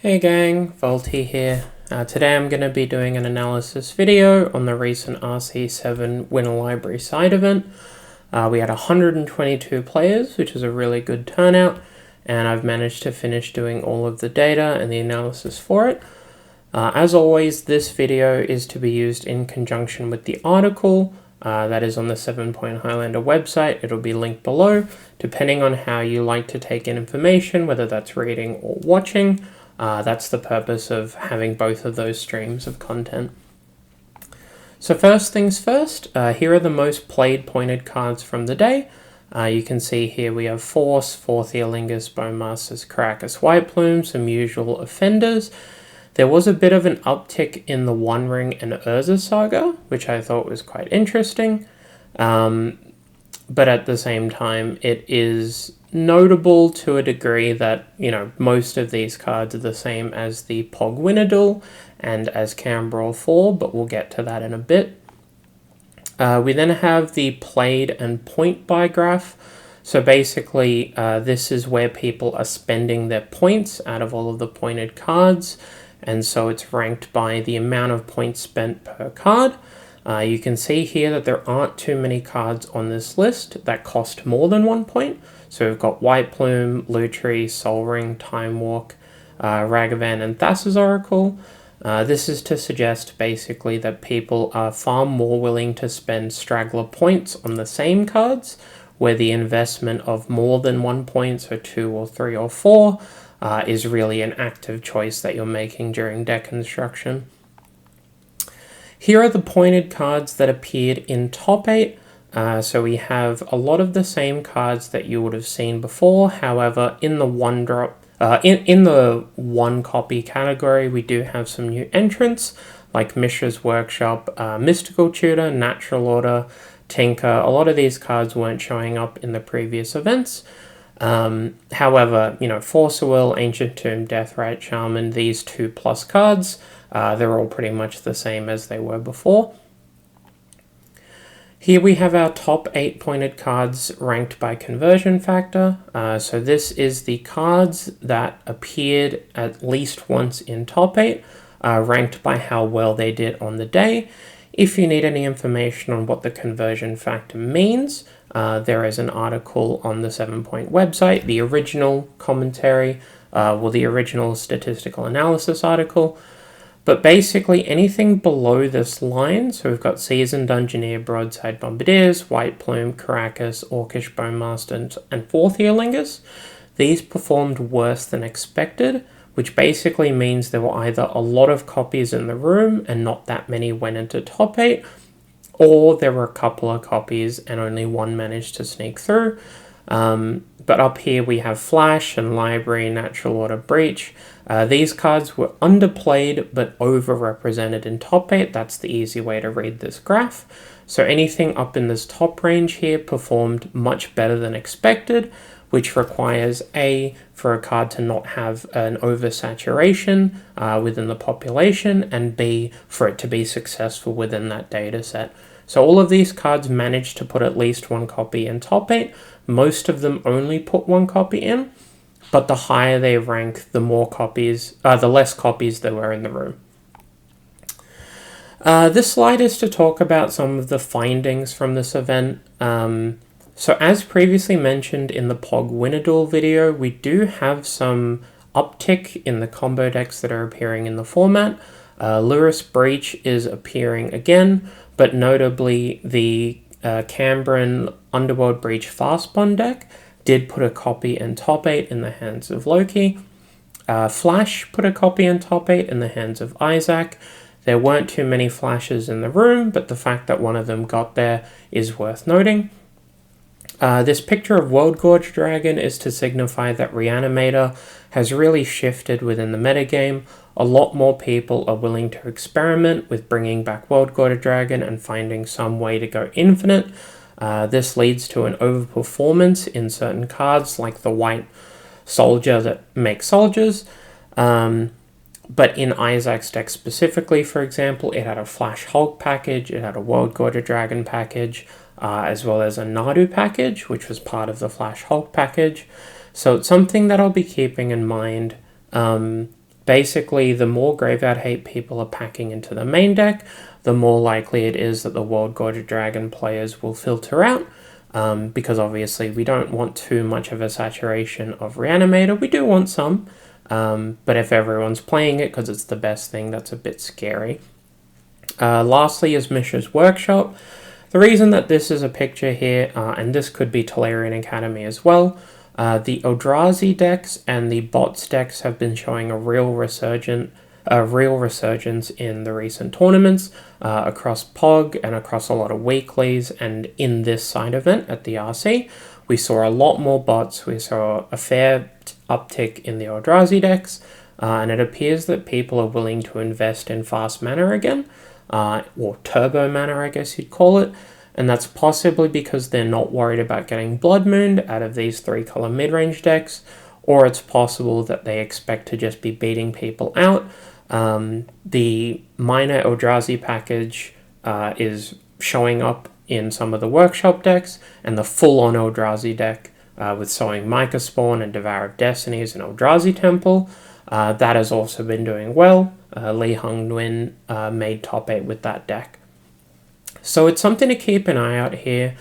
Hey gang, Voltie here. Today I'm going to be doing an analysis video on the recent RC7 Winter Library side event. We had 122 players, which is a really good turnout, and I've managed to finish doing all of the data and the analysis for it. As always, this video is to be used in conjunction with the article that is on the 7 Point Highlander website. It'll be linked below, depending on how you like to take in information, whether that's reading or watching. That's the purpose of having both of those streams of content. So first things first, here are the most played pointed cards from the day. You can see here we have Force, Theolingus, Bowmasters, Caracas, White Plume, some usual offenders. There was a bit of an uptick in the One Ring and Urza Saga, which I thought was quite interesting. But at the same time, it is notable to a degree that, most of these cards are the same as the Pog Winadil and as Canberra 4, but we'll get to that in a bit. We then have the played and point buy graph. So basically, this is where people are spending their points out of all of the pointed cards, and so it's ranked by the amount of points spent per card. You can see here that there aren't too many cards on this list that cost more than 1 point. So we've got White Plume, Lutri, Sol Ring, Time Walk, Ragavan, and Thassa's Oracle. This is to suggest basically that people are far more willing to spend straggler points on the same cards, where the investment of more than 1 point, so 2 or 3 or 4, is really an active choice that you're making during deck construction. Here are the pointed cards that appeared in top 8. So we have a lot of the same cards that you would have seen before. However, in the in the one copy category, we do have some new entrants like Mishra's Workshop, Mystical Tutor, Natural Order, Tinker. A lot of these cards weren't showing up in the previous events. However, Force of Will, Ancient Tomb, Deathrite, Shaman, these 2+ cards, they're all pretty much the same as they were before. Here we have our top 8 pointed cards ranked by conversion factor. So this is the cards that appeared at least once in top 8, ranked by how well they did on the day. If you need any information on what the conversion factor means, there is an article on the 7 Point website, the original commentary, the original statistical analysis article. But basically anything below this line, so we've got Seasoned Dungeoneer, Broadside Bombardiers, White Plume, Caracas, Orcish Bowmaster, and Theolingus, these performed worse than expected, which basically means there were either a lot of copies in the room and not that many went into top 8, or there were a couple of copies and only one managed to sneak through. But up here we have Flash and Library, Natural Order, Breach. These cards were underplayed but overrepresented in top 8. That's the easy way to read this graph. So anything up in this top range here performed much better than expected, which requires A, for a card to not have an oversaturation within the population, and B, for it to be successful within that data set. So all of these cards managed to put at least 1 copy in top 8. Most of them only put 1 copy in, but the higher they rank, the less copies there were in the room. This slide is to talk about some of the findings from this event. So as previously mentioned in the Pog Winadil video, we do have some uptick in the combo decks that are appearing in the format. Lurrus Breach is appearing again, but notably the Cambrian Underworld Breach Fastbond deck did put a copy in top 8 in the hands of Loki. Flash put a copy in top 8 in the hands of Isaac. There weren't too many Flashes in the room, but the fact that one of them got there is worth noting. This picture of World Gorge Dragon is to signify that Reanimator has really shifted within the metagame. A lot more people are willing to experiment with bringing back World Gorge Dragon and finding some way to go infinite. This leads to an overperformance in certain cards like the White Soldier that makes soldiers. But in Isaac's deck specifically, for example, it had a Flash Hulk package, it had a World Gorge Dragon package, as well as a Nadu package, which was part of the Flash Hulk package. So it's something that I'll be keeping in mind. Basically, the more Graveyard Hate people are packing into the main deck, the more likely it is that the World Gorger Dragon players will filter out, because obviously we don't want too much of a saturation of Reanimator. We do want some, but if everyone's playing it because it's the best thing, that's a bit scary. Lastly is Mishra's Workshop. The reason that this is a picture here, and this could be Tolarian Academy as well, the Eldrazi decks and the bots decks have been showing a real resurgence in the recent tournaments, across POG and across a lot of weeklies, and in this side event at the RC. We saw a lot more bots, we saw a fair uptick in the Eldrazi decks, and it appears that people are willing to invest in fast mana again, or turbo mana I guess you'd call it, and that's possibly because they're not worried about getting Blood Mooned out of these 3-color mid-range decks, or it's possible that they expect to just be beating people out. The minor Eldrazi package is showing up in some of the workshop decks, and the full-on Eldrazi deck with Sowing Micah Spawn and Devour of Destinies and Eldrazi Temple, that has also been doing well. Lee Hung Nguyen made top 8 with that deck. So it's something to keep an eye out here,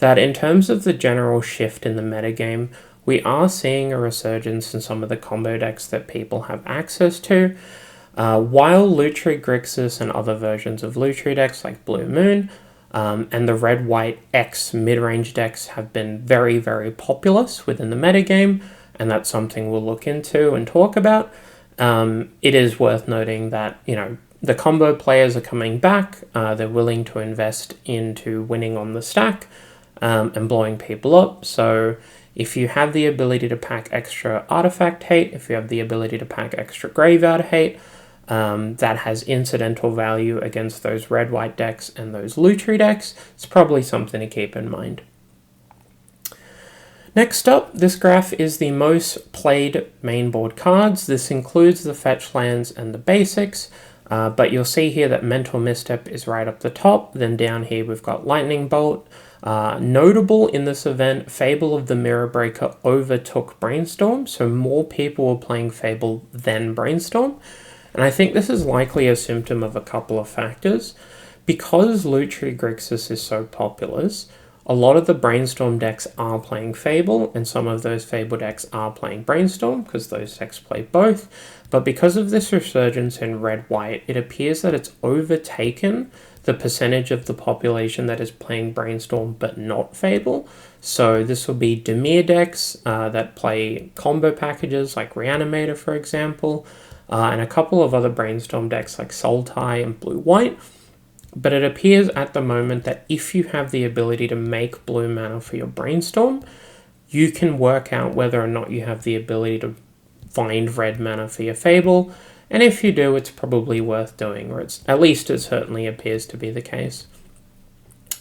that in terms of the general shift in the metagame, we are seeing a resurgence in some of the combo decks that people have access to. While Lutri Grixis and other versions of Lutri decks like Blue Moon and the Red-White X mid-range decks have been very, very populous within the metagame, and that's something we'll look into and talk about, it is worth noting that, you know, the combo players are coming back, they're willing to invest into winning on the stack and blowing people up. So if you have the ability to pack extra artifact hate, if you have the ability to pack extra graveyard hate, that has incidental value against those red-white decks and those Lutri decks, it's probably something to keep in mind. Next up, this graph is the most played mainboard cards. This includes the fetch lands and the basics. But you'll see here that Mental Misstep is right up the top. Then down here we've got Lightning Bolt. Notable in this event, Fable of the Mirror Breaker overtook Brainstorm, so more people were playing Fable than Brainstorm. And I think this is likely a symptom of a couple of factors. Because Lutri Grixis is so populous, a lot of the Brainstorm decks are playing Fable, and some of those Fable decks are playing Brainstorm, because those decks play both. But because of this resurgence in red-white, it appears that it's overtaken the percentage of the population that is playing Brainstorm but not Fable. So this will be Dimir decks that play combo packages like Reanimator, for example, and a couple of other Brainstorm decks like Sultai and Blue-White. But it appears at the moment that if you have the ability to make blue mana for your Brainstorm, you can work out whether or not you have the ability to find red mana for your Fable, and if you do, it's probably worth doing, or at least it certainly appears to be the case.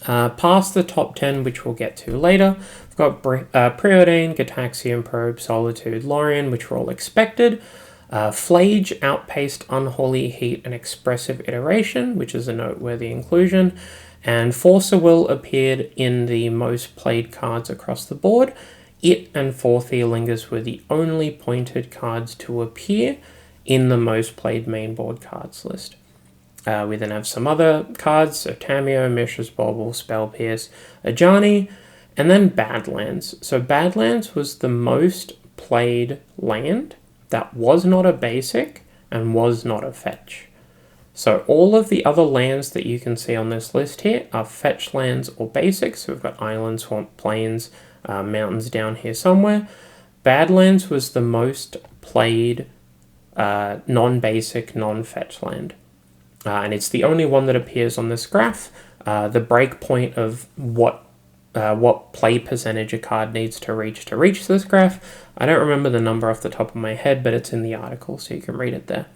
Past the top 10, which we'll get to later, we've got Preordain, Gataxian Probe, Solitude, Lorien, which were all expected. Flage outpaced Unholy Heat and Expressive Iteration, which is a noteworthy inclusion, and Force of Will appeared in the most played cards across the board. It and Fourth Lingers were the only pointed cards to appear in the most played mainboard cards list. We then have some other cards, so Tamio, Mishra's Bauble, Spell Pierce, Ajani, and then Badlands. So Badlands was the most played land that was not a basic and was not a fetch. So all of the other lands that you can see on this list here are fetch lands or basics. So we've got Island, Swamp, Plains, mountains down here somewhere. Badlands was the most played non-basic, non-fetch land. And it's the only one that appears on this graph. The breakpoint of what play percentage a card needs to reach this graph, I don't remember the number off the top of my head, but it's in the article, so you can read it there.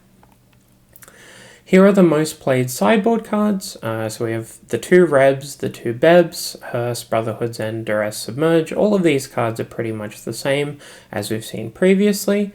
Here are the most played sideboard cards. So we have the 2 Rebs, the 2 Bebs, Hearse, Brotherhood's End, Duress, Submerge. All of these cards are pretty much the same as we've seen previously.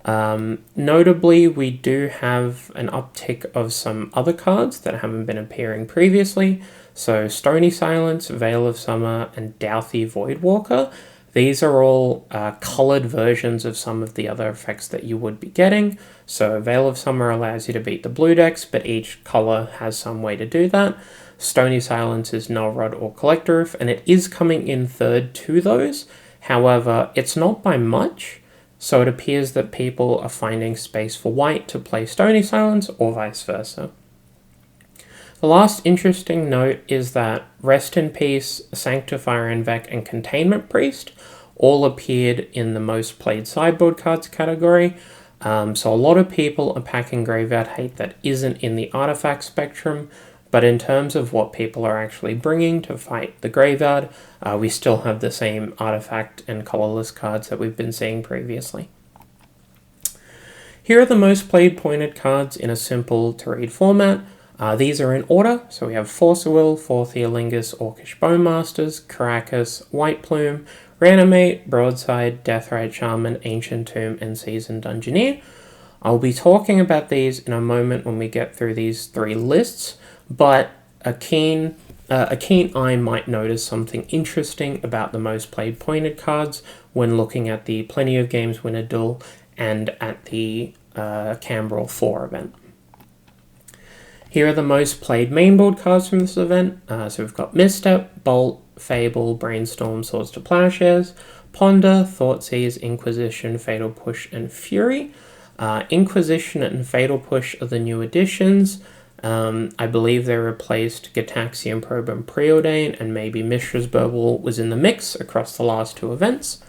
Notably, we do have an uptick of some other cards that haven't been appearing previously. So Stony Silence, Veil of Summer, and Douthie Voidwalker. These are all colored versions of some of the other effects that you would be getting. So Veil of Summer allows you to beat the blue decks, but each color has some way to do that. Stony Silence is Null Rod or Collector Riff, and it is coming in third to those. However, it's not by much, so it appears that people are finding space for white to play Stony Silence or vice versa. The last interesting note is that Rest in Peace, Sanctifier Invec, and Containment Priest all appeared in the most played sideboard cards category. So a lot of people are packing Graveyard Hate that isn't in the artifact spectrum, but in terms of what people are actually bringing to fight the graveyard, we still have the same artifact and colorless cards that we've been seeing previously. Here are the most played pointed cards in a simple to read format. These are in order, so we have Force of Will, Four Theolingus, Orcish Bowmasters, Caracas, White Plume, Reanimate, Broadside, Deathrite Shaman, Ancient Tomb, and Seasoned Dungeoneer. I'll be talking about these in a moment when we get through these three lists, but a keen eye might notice something interesting about the most played pointed cards when looking at the Plenty of Games Winner Duel and at the Canberra 4 event. Here are the most played mainboard cards from this event. So we've got Misstep, Bolt, Fable, Brainstorm, Swords to Plowshares, Ponder, Thoughtseize, Inquisition, Fatal Push, and Fury. Inquisition and Fatal Push are the new additions. I believe they replaced Gataxian Probe and Preordain, and maybe Mishra's Burble was in the mix across the last two events.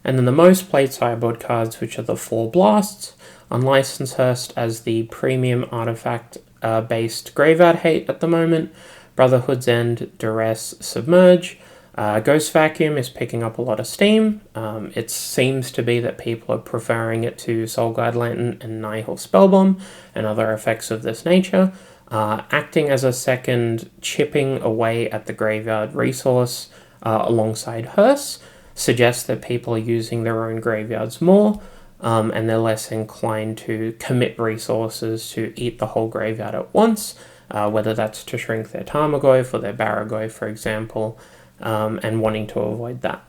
And then the most played sideboard cards, which are the 4 Blasts, Unlicensed Hearst as the premium artifact-based Graveyard Hate at the moment, Brotherhood's End, Duress, Submerge. Ghost Vacuum is picking up a lot of steam. It seems to be that people are preferring it to Soul Guide Lantern and Nihil Spellbomb and other effects of this nature. Acting as a second chipping away at the graveyard resource alongside Hearst suggests that people are using their own graveyards more, and they're less inclined to commit resources to eat the whole graveyard at once, whether that's to shrink their Tarmogoyf or their Barragoyf, for example, and wanting to avoid that.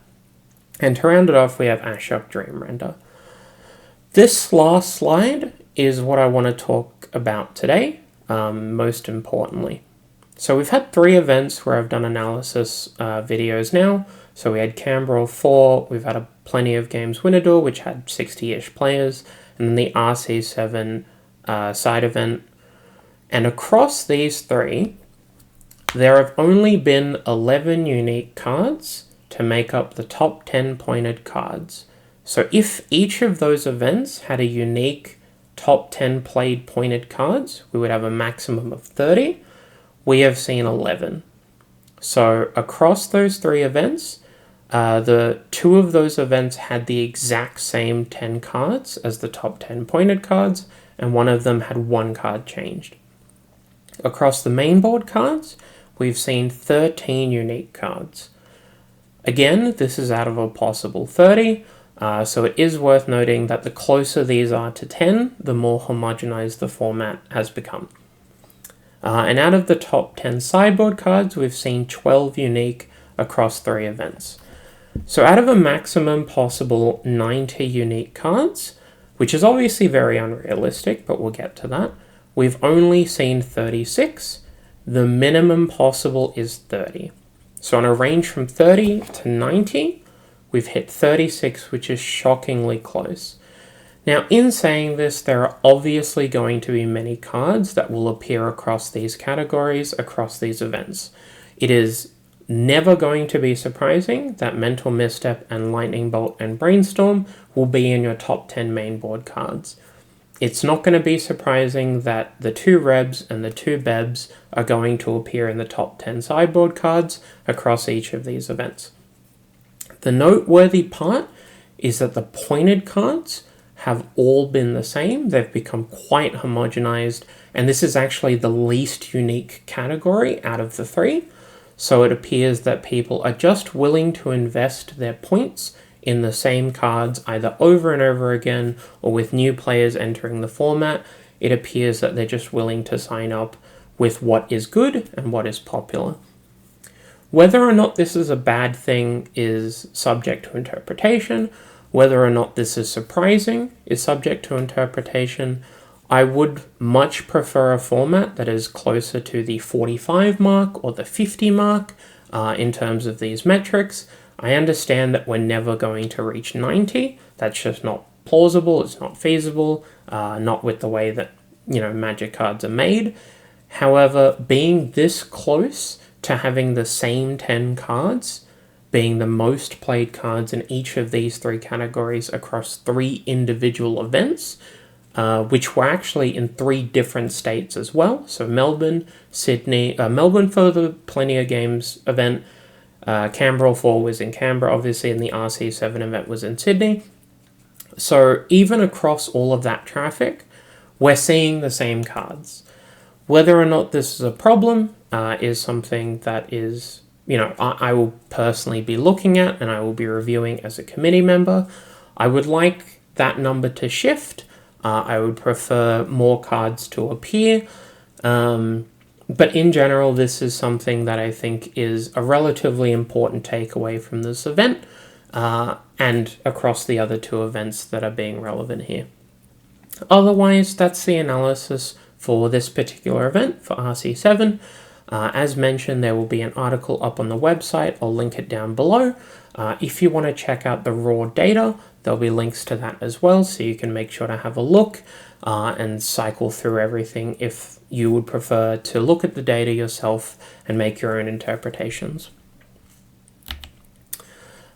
And to round it off, we have Ashok Dreamrender. This last slide is what I want to talk about today, most importantly. So we've had 3 events where I've done analysis videos now. So we had Canberra 4, we've had a Plenty of Games Winner Duel, which had 60-ish players, and then the RC7 side event. And across these 3, there have only been 11 unique cards to make up the top 10 pointed cards. So if each of those events had a unique top 10 played pointed cards, we would have a maximum of 30. We have seen 11. So across those 3 events, the 2 of those events had the exact same 10 cards as the top 10 pointed cards, and one of them had 1 card changed. Across the main board cards, we've seen 13 unique cards. Again, this is out of a possible 30, so it is worth noting that the closer these are to 10, the more homogenized the format has become. And out of the top 10 sideboard cards, we've seen 12 unique across 3 events. So out of a maximum possible 90 unique cards, which is obviously very unrealistic, but we'll get to that, we've only seen 36. The minimum possible is 30. So on a range from 30 to 90, we've hit 36, which is shockingly close. Now, in saying this, there are obviously going to be many cards that will appear across these categories, across these events. It is never going to be surprising that Mental Misstep and Lightning Bolt and Brainstorm will be in your top 10 main board cards. It's not going to be surprising that the 2 Rebs and the 2 Bebs are going to appear in the top 10 sideboard cards across each of these events. The noteworthy part is that the pointed cards have all been the same. They've become quite homogenized, and this is actually the least unique category out of the 3. So it appears that people are just willing to invest their points in the same cards either over and over again or with new players entering the format. It appears that they're just willing to sign up with what is good and what is popular. Whether or not this is a bad thing is subject to interpretation. Whether or not this is surprising is subject to interpretation. I would much prefer a format that is closer to the 45 mark or the 50 mark in terms of these metrics. I understand that we're never going to reach 90. That's just not plausible. It's not feasible, not with the way that, Magic cards are made. However, being this close to having the same 10 cards, being the most played cards in each of these three categories across 3 individual events, which were actually in 3 different states as well. So Melbourne, Sydney, Melbourne for the Plenty of Games event, Canberra All 4 was in Canberra, obviously, and the RC7 event was in Sydney. So even across all of that traffic, we're seeing the same cards. Whether or not this is a problem is something that is, I will personally be looking at and I will be reviewing as a committee member. I would like that number to shift. I would prefer more cards to appear. But in general, this is something that I think is a relatively important takeaway from this event and across the other 2 events that are being relevant here. Otherwise, that's the analysis for this particular event for RC7. As mentioned, there will be an article up on the website. I'll link it down below. If you want to check out the raw data, there'll be links to that as well, so you can make sure to have a look and cycle through everything if you would prefer to look at the data yourself and make your own interpretations.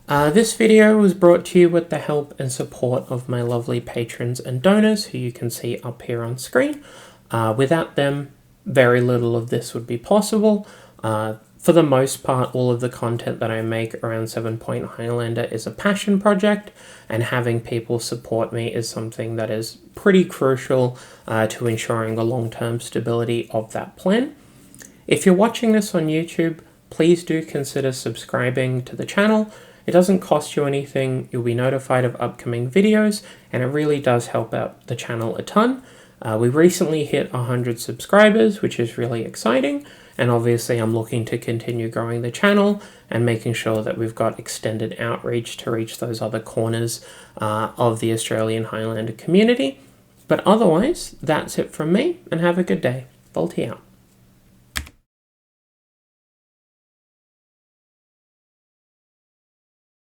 This video was brought to you with the help and support of my lovely patrons and donors, who you can see up here on screen. Without them, very little of this would be possible. For the most part, all of the content that I make around 7 Point Highlander is a passion project, and having people support me is something that is pretty crucial to ensuring the long-term stability of that plan. If you're watching this on YouTube, please do consider subscribing to the channel. It doesn't cost you anything, you'll be notified of upcoming videos, and it really does help out the channel a ton. We recently hit 100 subscribers, which is really exciting, and obviously I'm looking to continue growing the channel and making sure that we've got extended outreach to reach those other corners of the Australian Highlander community. But otherwise, that's it from me, and have a good day. Voltie out.